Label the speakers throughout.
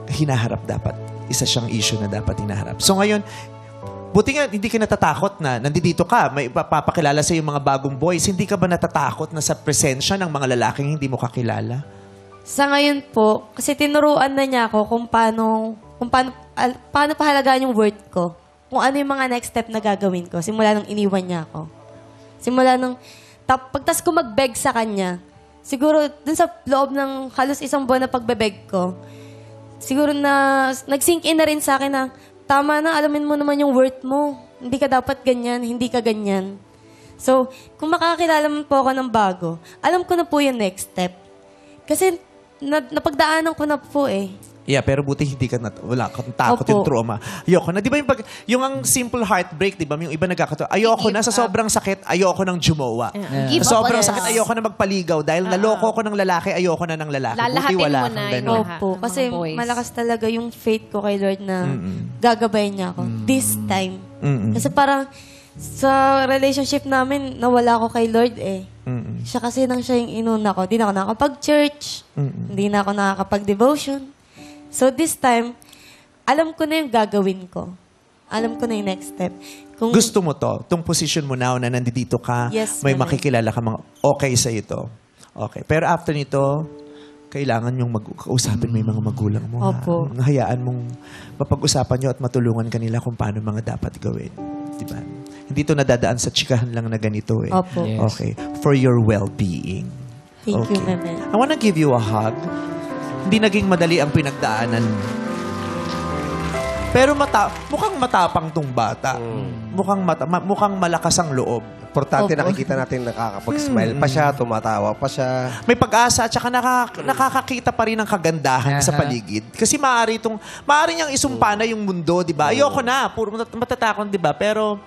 Speaker 1: hinaharap dapat. Isa siyang issue na dapat hinaharap. So ngayon, buti nga hindi ka natatakot na nandito ka, may papakilala sa yung mga bagong boys. Hindi ka ba natatakot na sa presensya ng mga lalaking hindi mo kakilala?
Speaker 2: Sa ngayon po, kasi tinuruan na niya ako kung paano pahalagaan yung worth ko. Kung ano yung mga next step na gagawin ko. Simula nung iniwan niya ako. Simula nung, pagtas ko mag-beg sa kanya, siguro dun sa loob ng halos 1 buwan na pagbebeg ko, siguro na nag-sink in na rin sa akin na, tama na, alamin mo naman yung worth mo. Hindi ka dapat ganyan, hindi ka ganyan. So, kung makakilala mo po ako ng bago, alam ko na po yung next step. Kasi napagdaanan ko na po eh.
Speaker 1: Yeah, pero buti hindi ka wala kang takot
Speaker 2: Opo.
Speaker 1: yung trauma. Ayoko na. Di ba yung ang simple heartbreak, di ba? Yung iba nagkakatawa. Ayoko na sa sobrang sakit, ayoko nang jumawa.
Speaker 3: Give
Speaker 1: Sa
Speaker 3: up
Speaker 1: sobrang
Speaker 3: on
Speaker 1: sakit,
Speaker 3: us.
Speaker 1: ayoko na magpaligaw. Dahil naloko ko ng lalaki, ayoko na ng lalaki.
Speaker 3: Lalahatin
Speaker 1: Buti wala
Speaker 3: mo na
Speaker 1: akong
Speaker 3: yung
Speaker 1: ganun.
Speaker 3: lahat.
Speaker 2: Opo,
Speaker 3: ng
Speaker 2: kasi
Speaker 3: mga boys.
Speaker 2: malakas talaga yung faith ko kay Lord na gagabayan niya ako. This time. Kasi parang sa relationship namin, nawala ako kay Lord eh. Siya kasi nang siya yung inuna ko. Hindi na ako nakakapag-church. Hindi na ako nakakapag-devotion. So this time, alam ko na yung gagawin ko. Alam ko na yung next step. Kung
Speaker 1: Gusto mo to? Itong position mo now na nandito ka,
Speaker 2: Yes,
Speaker 1: may
Speaker 2: ma'am.
Speaker 1: makikilala ka mga okay sa ito. Okay. Pero after nito, kailangan yung kausapin mo yung mga magulang mo.
Speaker 2: Opo.
Speaker 1: Ha? Hayaan mong mapag-usapan nyo at matulungan kanila kung paano mga dapat gawin. Diba? Hindi to nadadaan sa chikahan lang na ganito eh.
Speaker 2: Opo.
Speaker 4: Yes.
Speaker 1: Okay. For your well-being.
Speaker 2: Thank you, Meme.
Speaker 1: I wanna give you a hug. Hindi naging madali ang pinagdaanan. Pero mukhang matapang tong bata. Mukhang malakas ang loob.
Speaker 5: Importante
Speaker 2: Opo.
Speaker 5: nakikita natin nakakapag-smile pa siya, tumatawa pa siya.
Speaker 1: May pag-asa at saka nakakakita pa rin ng kagandahan sa paligid. Kasi maaari niyang isumpa na yung mundo, di ba? Ayoko na, puro matatakon, di ba? Pero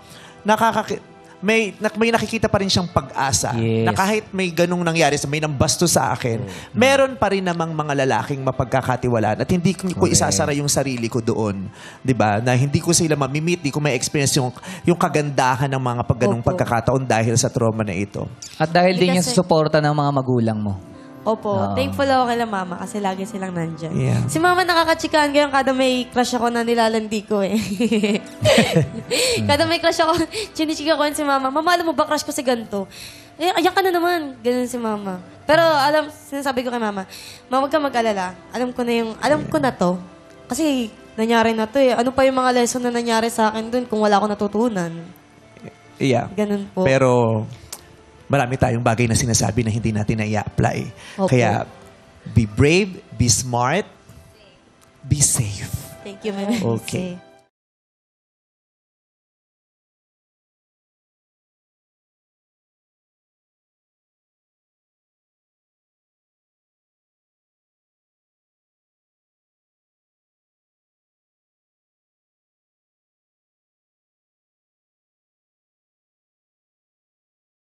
Speaker 1: may nakikita pa rin siyang pag-asa
Speaker 4: Yes.
Speaker 1: na kahit may ganung nangyari, may nambasto sa akin, meron pa rin namang mga lalaking mapagkakatiwalaan at hindi ko isasara yung sarili ko doon. Di ba? Na hindi ko sila mamimit, hindi ko may experience yung kagandahan ng mga ganung
Speaker 2: Opo.
Speaker 1: pagkakataon dahil sa trauma na ito.
Speaker 4: At dahil
Speaker 2: Hindi
Speaker 4: din yung
Speaker 2: kasi-
Speaker 4: suporta ng mga magulang mo.
Speaker 2: Opo. Thankful ako kay Mama kasi lagi silang nandyan.
Speaker 1: Yeah.
Speaker 2: Si Mama nakakachikaan ngayon kada may crush ako na nilalandi ko eh. Kada may crush ako, chinichika ko yun si Mama. Mama, alam mo ba crush ko si ganito? Eh, ayan ka na naman. Ganun si Mama. Pero sinasabi ko kay Mama, huwag ka mag-alala. Alam ko na to. Kasi nangyari na to eh. Ano pa yung mga lesson na nangyari sa akin dun kung wala ako natutunan?
Speaker 1: Yeah.
Speaker 2: Ganun po.
Speaker 1: Pero marami tayong bagay na sinasabi na hindi natin na-i-apply.
Speaker 2: Opo.
Speaker 1: Kaya be brave, be smart, be safe.
Speaker 2: Thank you, Meme.
Speaker 1: Okay.